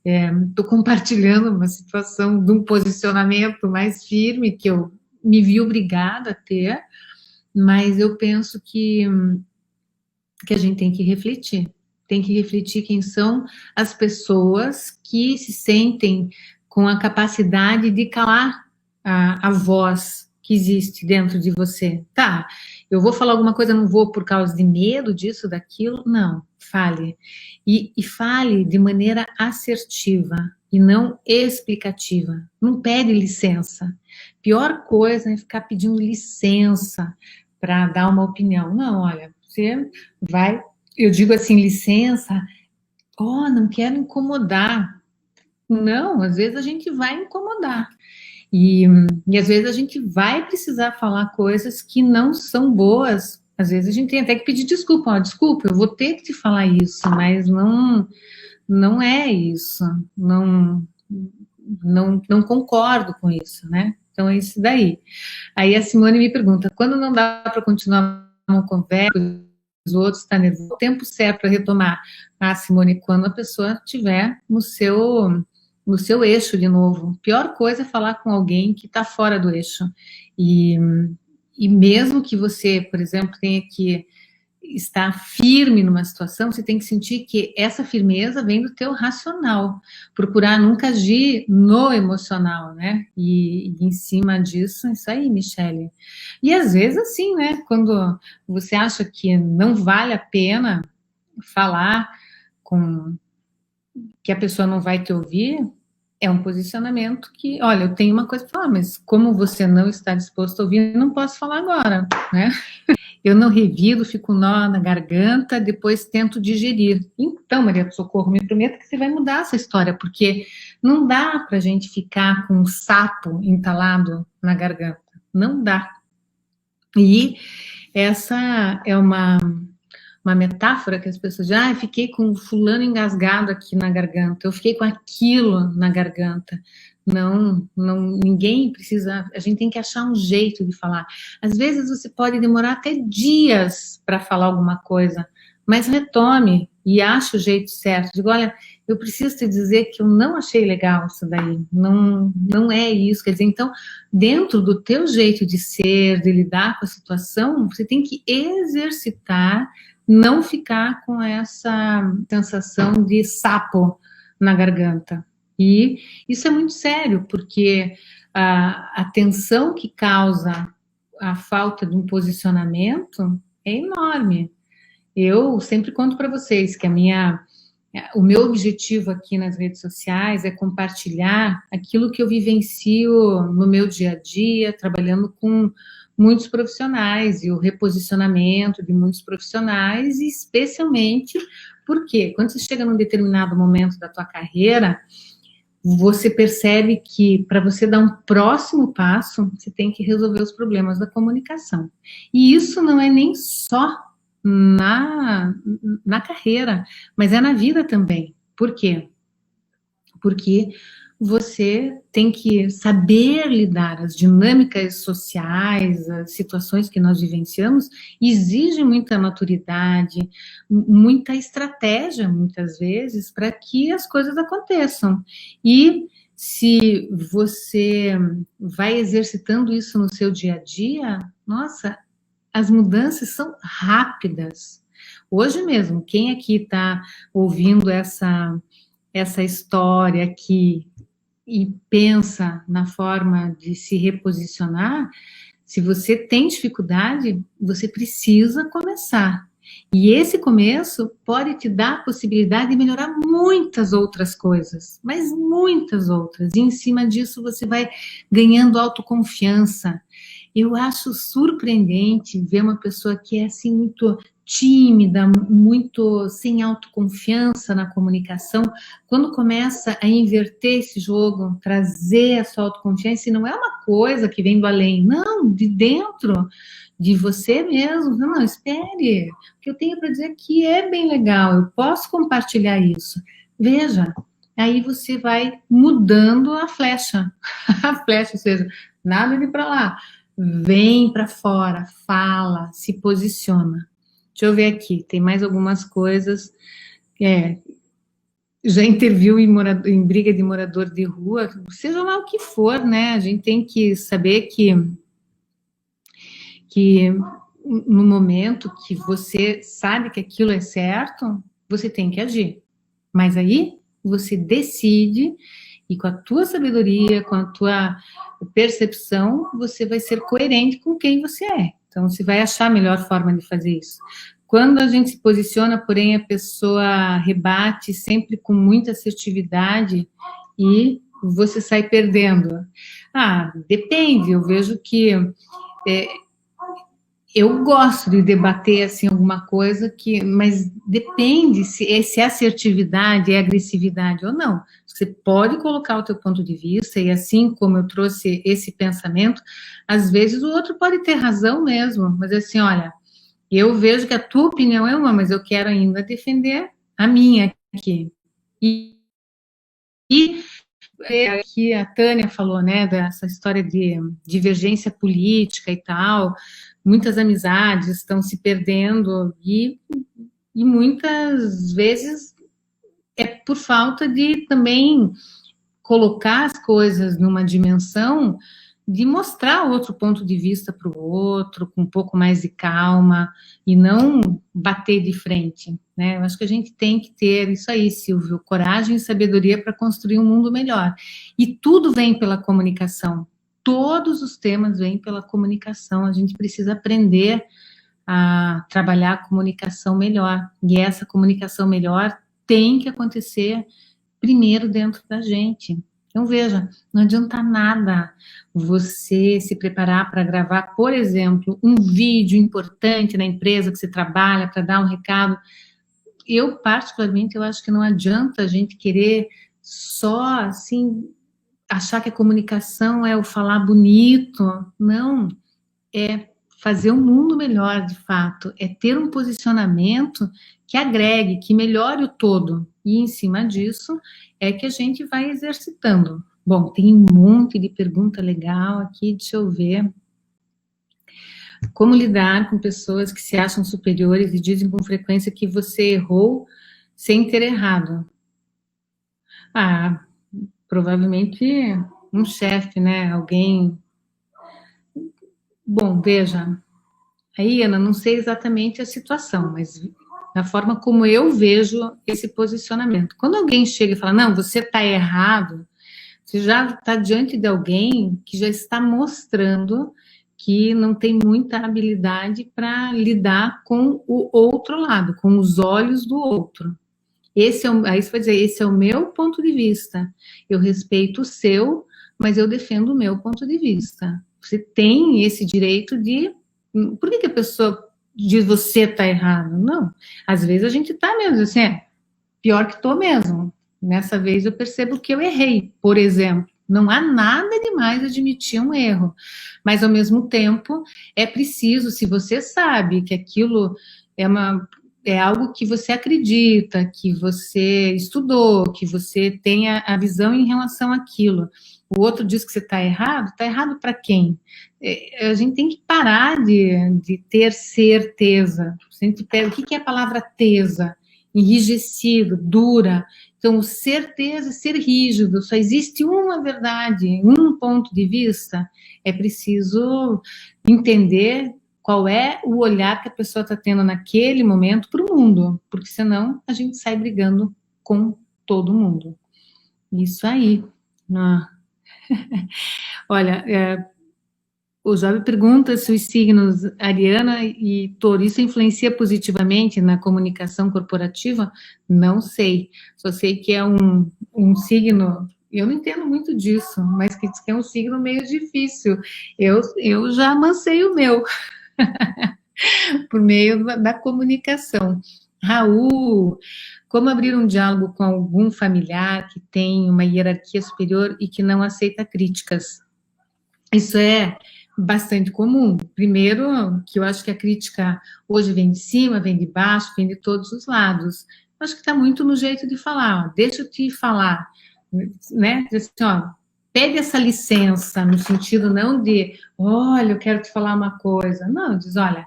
estou compartilhando uma situação de um posicionamento mais firme que eu me vi obrigada a ter, mas eu penso que a gente tem que refletir quem são as pessoas que se sentem com a capacidade de calar a voz que existe dentro de você. Tá, eu vou falar alguma coisa, não vou por causa de medo disso, daquilo, não, fale. E fale de maneira assertiva e não explicativa. Não pede licença. Pior coisa é ficar pedindo licença para dar uma opinião. Não, olha, você vai, eu digo assim, licença, não quero incomodar. Não, às vezes a gente vai incomodar. E, e às vezes a gente vai precisar falar coisas que não são boas. Às vezes a gente tem até que pedir desculpa. Ó, desculpa, eu vou ter que te falar isso, mas não é isso. Não concordo com isso, né? Então é isso daí. Aí a Simone me pergunta, quando não dá para continuar uma conversa, os outros estão nervosos, o tempo certo para retomar? Ah, Simone, quando a pessoa estiver no seu eixo de novo. Pior coisa é falar com alguém que está fora do eixo. E, e mesmo que você, por exemplo, tenha que estar firme numa situação, você tem que sentir que essa firmeza vem do teu racional. Procurar nunca agir no emocional, né? E em cima disso, isso aí, Michele. E às vezes assim, né? Quando você acha que não vale a pena falar com que a pessoa não vai te ouvir, é um posicionamento que, olha, eu tenho uma coisa para falar, mas como você não está disposto a ouvir, eu não posso falar agora, né? Eu não revido, fico nó na garganta, depois tento digerir. Então, Maria do Socorro, me prometa que você vai mudar essa história, porque não dá para a gente ficar com um sapo entalado na garganta. Não dá. E essa é uma metáfora que as pessoas dizem, fiquei com fulano engasgado aqui na garganta, eu fiquei com aquilo na garganta. Não, ninguém precisa, a gente tem que achar um jeito de falar. Às vezes você pode demorar até dias para falar alguma coisa, mas retome e ache o jeito certo. Digo, olha, eu preciso te dizer que eu não achei legal isso daí, não é isso. Quer dizer, então, dentro do teu jeito de ser, de lidar com a situação, você tem que exercitar não ficar com essa sensação de sapo na garganta. E isso é muito sério, porque a tensão que causa a falta de um posicionamento é enorme. Eu sempre conto para vocês que o meu objetivo aqui nas redes sociais é compartilhar aquilo que eu vivencio no meu dia a dia, trabalhando com muitos profissionais e o reposicionamento de muitos profissionais, e especialmente porque quando você chega num determinado momento da tua carreira, você percebe que para você dar um próximo passo, você tem que resolver os problemas da comunicação. E isso não é nem só na carreira, mas é na vida também. Por quê? Porque você tem que saber lidar, as dinâmicas sociais, as situações que nós vivenciamos, exigem muita maturidade, muita estratégia, muitas vezes, para que as coisas aconteçam. E se você vai exercitando isso no seu dia a dia, nossa, as mudanças são rápidas. Hoje mesmo, quem aqui está ouvindo essa história aqui e pensa na forma de se reposicionar, se você tem dificuldade, você precisa começar. E esse começo pode te dar a possibilidade de melhorar muitas outras coisas, mas muitas outras. E em cima disso você vai ganhando autoconfiança. Eu acho surpreendente ver uma pessoa que é assim muito tímida, muito sem autoconfiança na comunicação, quando começa a inverter esse jogo, trazer a sua autoconfiança, e não é uma coisa que vem do além, não, de dentro de você mesmo. Não, espere, o que eu tenho para dizer aqui é bem legal, eu posso compartilhar isso. Veja, aí você vai mudando a flecha, ou seja, nada de para lá, vem para fora, fala, se posiciona. Deixa eu ver aqui, tem mais algumas coisas. Já interviu em briga de morador de rua, seja lá o que for, né? A gente tem que saber que no momento que você sabe que aquilo é certo, você tem que agir. Mas aí você decide, e com a tua sabedoria, com a tua percepção, você vai ser coerente com quem você é. Então, você vai achar a melhor forma de fazer isso. Quando a gente se posiciona, porém, a pessoa rebate sempre com muita assertividade e você sai perdendo. Depende, eu vejo que eu gosto de debater assim alguma coisa mas depende se é assertividade, é agressividade ou não. Você pode colocar o teu ponto de vista, e assim como eu trouxe esse pensamento, às vezes o outro pode ter razão mesmo, mas assim, olha, eu vejo que a tua opinião é uma, mas eu quero ainda defender a minha aqui. E aqui a Tânia falou, né, dessa história de divergência política e tal, muitas amizades estão se perdendo e muitas vezes é por falta de também colocar as coisas numa dimensão de mostrar outro ponto de vista para o outro, com um pouco mais de calma, e não bater de frente, né? Eu acho que a gente tem que ter isso aí, Silvio, coragem e sabedoria para construir um mundo melhor. E tudo vem pela comunicação, todos os temas vêm pela comunicação, a gente precisa aprender a trabalhar a comunicação melhor, e essa comunicação melhor tem que acontecer primeiro dentro da gente. Então, veja, não adianta nada você se preparar para gravar, por exemplo, um vídeo importante na empresa que você trabalha para dar um recado. Eu, particularmente, eu acho que não adianta a gente querer só, assim, achar que a comunicação é o falar bonito. Não, é fazer um mundo melhor, de fato, é ter um posicionamento que agregue, que melhore o todo. E, em cima disso, é que a gente vai exercitando. Bom, tem um monte de pergunta legal aqui, deixa eu ver. Como lidar com pessoas que se acham superiores e dizem com frequência que você errou sem ter errado? Ah, provavelmente um chefe, né? Alguém... Bom, veja, aí, Ana, não sei exatamente a situação, mas da forma como eu vejo esse posicionamento. Quando alguém chega e fala, não, você está errado, você já está diante de alguém que já está mostrando que não tem muita habilidade para lidar com o outro lado, com os olhos do outro. Aí você vai dizer, esse é o meu ponto de vista. Eu respeito o seu, mas eu defendo o meu ponto de vista. Você tem esse direito de... Por que a pessoa diz você está errado? Não. Às vezes a gente está mesmo, assim, pior que estou mesmo. Nessa vez eu percebo que eu errei, por exemplo. Não há nada demais admitir um erro. Mas, ao mesmo tempo, é preciso, se você sabe que aquilo é algo que você acredita, que você estudou, que você tem a visão em relação àquilo. O outro diz que você está errado para quem? A gente tem que parar de ter certeza. O que é a palavra tesa? Enrijecido, dura. Então, certeza é ser rígido, só existe uma verdade, um ponto de vista. É preciso entender qual é o olhar que a pessoa está tendo naquele momento para o mundo, porque senão a gente sai brigando com todo mundo. Isso aí. Ah. Olha, o Job pergunta se os signos Ariana e Touro, isso influencia positivamente na comunicação corporativa? Não sei, só sei que é um signo, eu não entendo muito disso, mas que diz que é um signo meio difícil. Eu já amancei o meu, por meio da comunicação. Raul, como abrir um diálogo com algum familiar que tem uma hierarquia superior e que não aceita críticas? Isso é bastante comum. Primeiro, que eu acho que a crítica hoje vem de cima, vem de baixo, vem de todos os lados. Eu acho que está muito no jeito de falar. Ó, deixa eu te falar, né? Diz assim, ó, pede essa licença, no sentido não de, olha, eu quero te falar uma coisa. Não, diz, olha,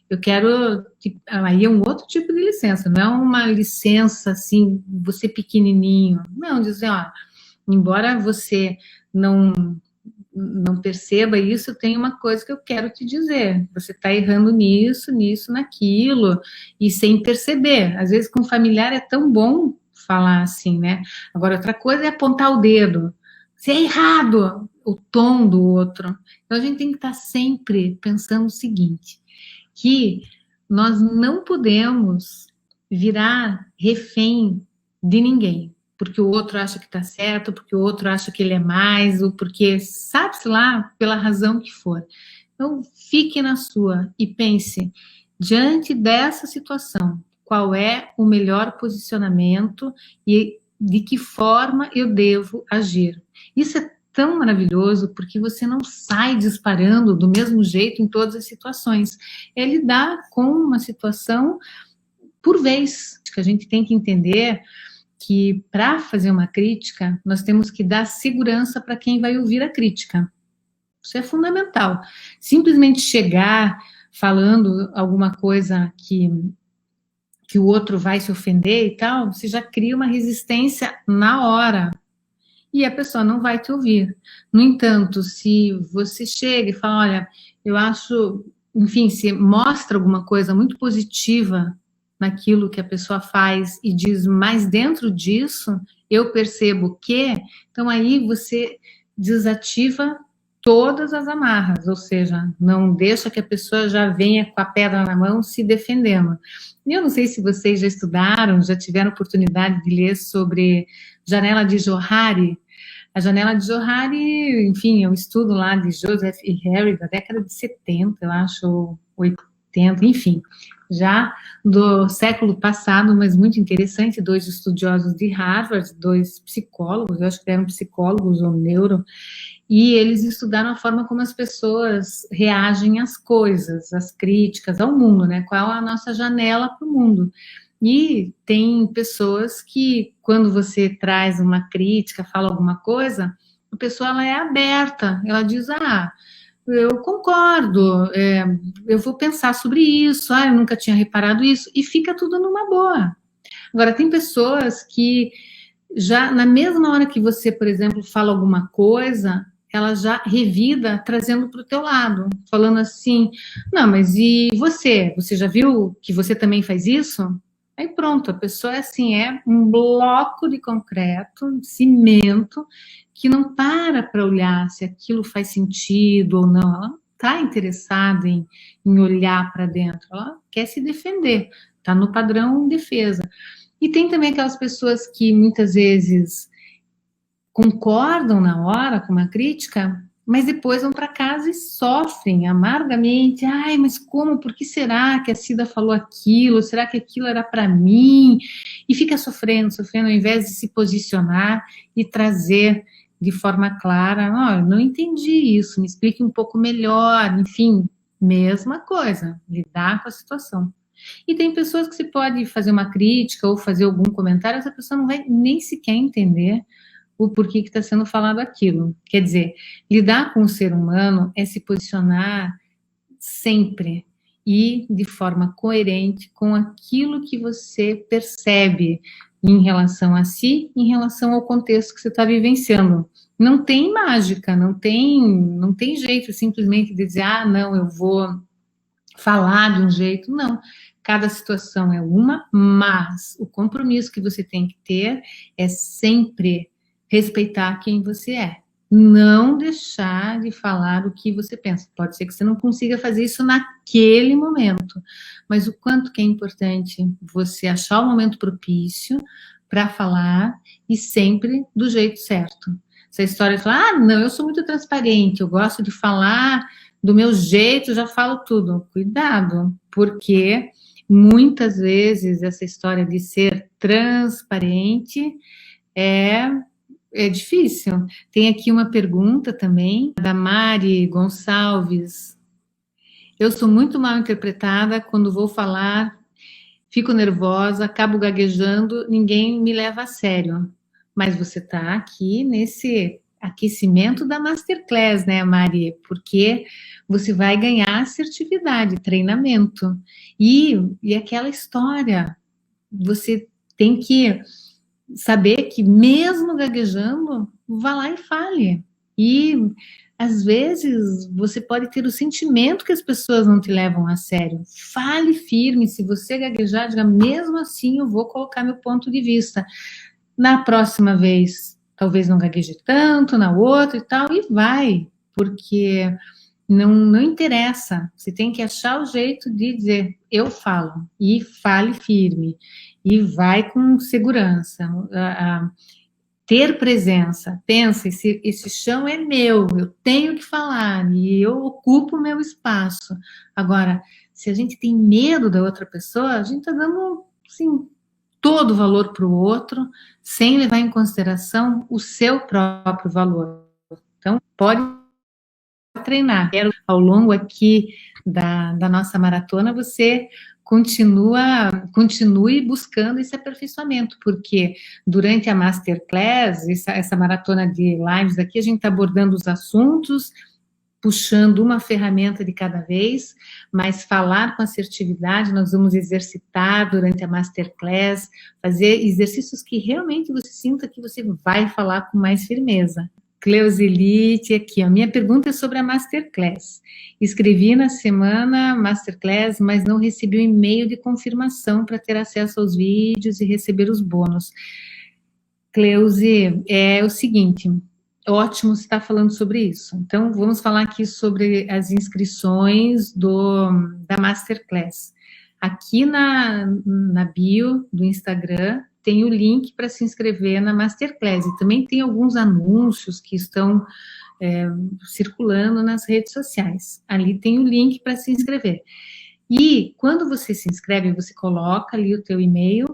eu quero... Aí é um outro tipo de licença, não é uma licença assim, você pequenininho. Não, diz, ó, embora você não perceba isso, tem uma coisa que eu quero te dizer. Você está errando nisso, naquilo, e sem perceber. Às vezes, com familiar é tão bom falar assim, né? Agora, outra coisa é apontar o dedo. Você é errado, o tom do outro. Então, a gente tem que estar sempre pensando o seguinte, que nós não podemos virar refém de ninguém, porque o outro acha que está certo, porque o outro acha que ele é mais, ou porque sabe-se lá, pela razão que for. Então, fique na sua e pense, diante dessa situação, qual é o melhor posicionamento e de que forma eu devo agir. Isso é tão maravilhoso, porque você não sai disparando do mesmo jeito em todas as situações. É lidar com uma situação por vez. Que a gente tem que entender que, para fazer uma crítica, nós temos que dar segurança para quem vai ouvir a crítica. Isso é fundamental. Simplesmente chegar falando alguma coisa que o outro vai se ofender e tal, você já cria uma resistência na hora. E a pessoa não vai te ouvir. No entanto, se você chega e fala, olha, eu acho, enfim, se mostra alguma coisa muito positiva naquilo que a pessoa faz e diz, mas dentro disso, eu percebo que, então aí você desativa todas as amarras, ou seja, não deixa que a pessoa já venha com a pedra na mão se defendendo. E eu não sei se vocês já estudaram, já tiveram oportunidade de ler sobre Janela de Johari. A Janela de Johari, enfim, é um estudo lá de Joseph e Harry, da década de 70, eu acho, 80, enfim, já do século passado, mas muito interessante, 2 estudiosos de Harvard, 2 psicólogos, eu acho que eram psicólogos ou neuro, e eles estudaram a forma como as pessoas reagem às coisas, às críticas, ao mundo, né? Qual é a nossa janela para o mundo. E tem pessoas que, quando você traz uma crítica, fala alguma coisa, a pessoa ela é aberta, ela diz, eu concordo, eu vou pensar sobre isso, eu nunca tinha reparado isso, e fica tudo numa boa. Agora, tem pessoas que já na mesma hora que você, por exemplo, fala alguma coisa, ela já revida trazendo para o teu lado, falando assim, não, mas e você? Você já viu que você também faz isso? Aí pronto, a pessoa é assim, é um bloco de concreto, de cimento, que não para olhar se aquilo faz sentido ou não. Ela não está interessada em olhar para dentro, ela quer se defender, está no padrão defesa. E tem também aquelas pessoas que muitas vezes concordam na hora com uma crítica, mas depois vão para casa e sofrem amargamente. Ai, mas como? Por que será que a Cida falou aquilo? Será que aquilo era para mim? E fica sofrendo, sofrendo, ao invés de se posicionar e trazer de forma clara, eu não entendi isso, me explique um pouco melhor, enfim, mesma coisa, lidar com a situação. E tem pessoas que se pode fazer uma crítica ou fazer algum comentário, essa pessoa não vai nem sequer entender o porquê que está sendo falado aquilo. Quer dizer, lidar com o ser humano é se posicionar sempre e de forma coerente com aquilo que você percebe em relação a si, em relação ao contexto que você está vivenciando. Não tem mágica, não tem jeito simplesmente de dizer, não, eu vou falar de um jeito, não. Cada situação é uma, mas o compromisso que você tem que ter é sempre respeitar quem você é. Não deixar de falar o que você pensa. Pode ser que você não consiga fazer isso naquele momento, mas o quanto que é importante você achar o momento propício para falar e sempre do jeito certo. Essa história de falar, não, eu sou muito transparente, eu gosto de falar do meu jeito, já falo tudo. Cuidado, porque muitas vezes essa história de ser transparente é difícil. Tem aqui uma pergunta também, da Mari Gonçalves. Eu sou muito mal interpretada quando vou falar, fico nervosa, acabo gaguejando, ninguém me leva a sério. Mas você está aqui nesse aquecimento da Masterclass, né, Mari? Porque você vai ganhar assertividade, treinamento. E aquela história, você tem que saber que mesmo gaguejando, vá lá e fale. E às vezes você pode ter o sentimento que as pessoas não te levam a sério. Fale firme, se você gaguejar, diga, mesmo assim eu vou colocar meu ponto de vista. Na próxima vez, talvez não gagueje tanto, na outra e tal, e vai, porque não interessa. Você tem que achar o jeito de dizer, eu falo, e fale firme, e vai com segurança. Ter presença, pensa, esse chão é meu, eu tenho que falar, e eu ocupo o meu espaço. Agora, se a gente tem medo da outra pessoa, a gente está dando, assim, todo o valor para o outro, sem levar em consideração o seu próprio valor. Então, pode treinar. Ao longo aqui da nossa maratona, você continue buscando esse aperfeiçoamento, porque durante a Masterclass, essa maratona de lives aqui, a gente está abordando os assuntos, puxando uma ferramenta de cada vez, mas falar com assertividade, nós vamos exercitar durante a Masterclass, fazer exercícios que realmente você sinta que você vai falar com mais firmeza. Cleusilite, aqui, a minha pergunta é sobre a Masterclass. Escrevi na semana Masterclass, mas não recebi o e-mail de confirmação para ter acesso aos vídeos e receber os bônus. Cleusi, é o seguinte, ótimo você estar falando sobre isso. Então, vamos falar aqui sobre as inscrições da Masterclass. Aqui na bio do Instagram, tem o link para se inscrever na Masterclass. E também tem alguns anúncios que estão circulando nas redes sociais. Ali tem o link para se inscrever. E quando você se inscreve, você coloca ali o teu e-mail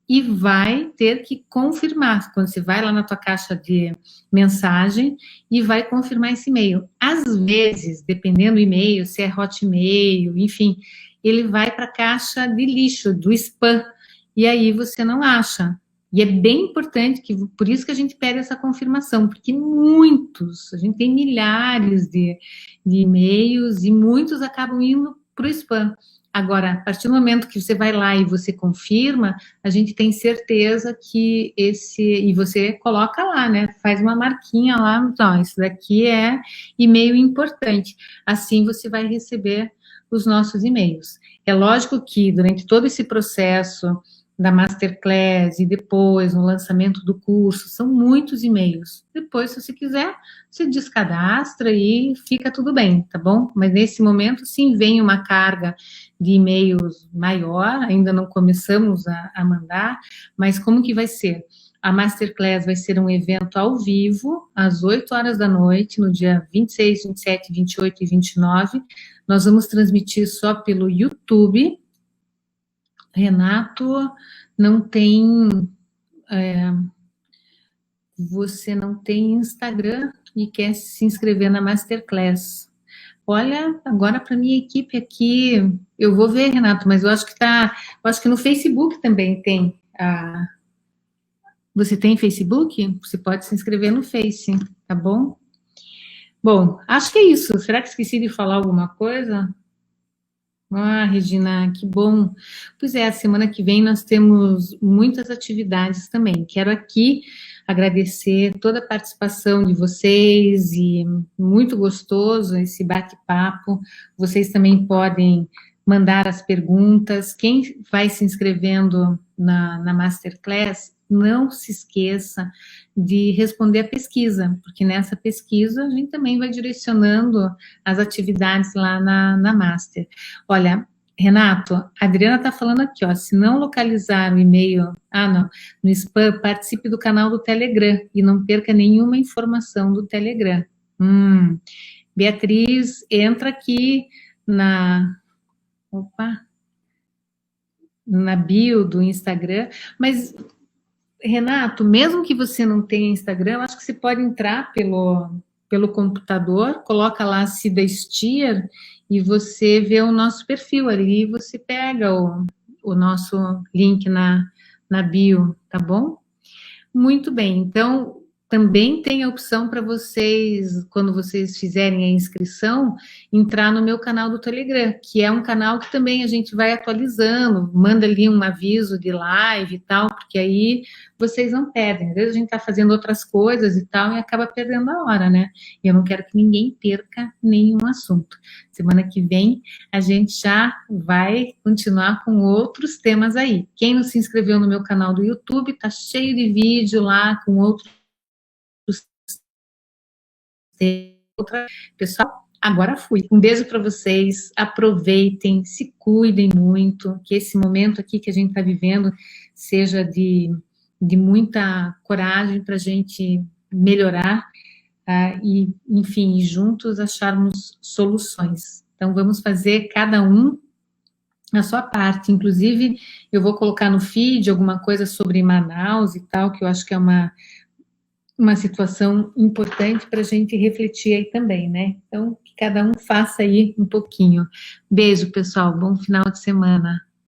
e vai ter que confirmar. Quando você vai lá na tua caixa de mensagem e vai confirmar esse e-mail. Às vezes, dependendo do e-mail, se é Hotmail, enfim, ele vai para a caixa de lixo, do spam, e aí você não acha. E é bem importante, por isso que a gente pede essa confirmação, porque a gente tem milhares de e-mails e muitos acabam indo para o spam. Agora, a partir do momento que você vai lá e você confirma, a gente tem certeza que e você coloca lá, né? Faz uma marquinha lá, então, isso daqui é e-mail importante. Assim você vai receber os nossos e-mails. É lógico que durante todo esse processo da Masterclass e depois no lançamento do curso, são muitos e-mails. Depois, se você quiser, você descadastra e fica tudo bem, tá bom? Mas nesse momento, sim, vem uma carga de e-mails maior, ainda não começamos a mandar, mas como que vai ser? A Masterclass vai ser um evento ao vivo, às 8 horas da noite, no dia 26, 27, 28 e 29. Nós vamos transmitir só pelo YouTube. Renato, não tem... você não tem Instagram e quer se inscrever na Masterclass. Olha, agora para minha equipe aqui, eu vou ver, Renato, mas eu acho que no Facebook também tem. Você tem Facebook? Você pode se inscrever no Face, tá bom? Bom, acho que é isso. Será que esqueci de falar alguma coisa? Regina, que bom. Pois é, a semana que vem nós temos muitas atividades também. Quero aqui agradecer toda a participação de vocês e muito gostoso esse bate-papo. Vocês também podem mandar as perguntas. Quem vai se inscrevendo na Masterclass, não se esqueça de responder a pesquisa, porque nessa pesquisa a gente também vai direcionando as atividades lá na Master. Olha, Renato, a Adriana está falando aqui, ó, se não localizar o e-mail, no spam, participe do canal do Telegram e não perca nenhuma informação do Telegram. Beatriz, entra aqui na bio do Instagram, mas, Renato, mesmo que você não tenha Instagram, acho que você pode entrar pelo computador, coloca lá Cida Stier e você vê o nosso perfil ali, você pega o nosso link na bio, tá bom? Muito bem, então também tem a opção para vocês, quando vocês fizerem a inscrição, entrar no meu canal do Telegram, que é um canal que também a gente vai atualizando, manda ali um aviso de live e tal, porque aí vocês não perdem. Às vezes a gente está fazendo outras coisas e tal, e acaba perdendo a hora, né? E eu não quero que ninguém perca nenhum assunto. Semana que vem a gente já vai continuar com outros temas aí. Quem não se inscreveu no meu canal do YouTube, tá cheio de vídeo lá com outros pessoal, agora fui. Um beijo para vocês, aproveitem, se cuidem muito, que esse momento aqui que a gente está vivendo seja de muita coragem para a gente melhorar e, enfim, juntos acharmos soluções. Então, vamos fazer cada um a sua parte. Inclusive, eu vou colocar no feed alguma coisa sobre Manaus e tal, que eu acho que é uma situação importante para a gente refletir aí também, né? Então, que cada um faça aí um pouquinho. Beijo, pessoal. Bom final de semana.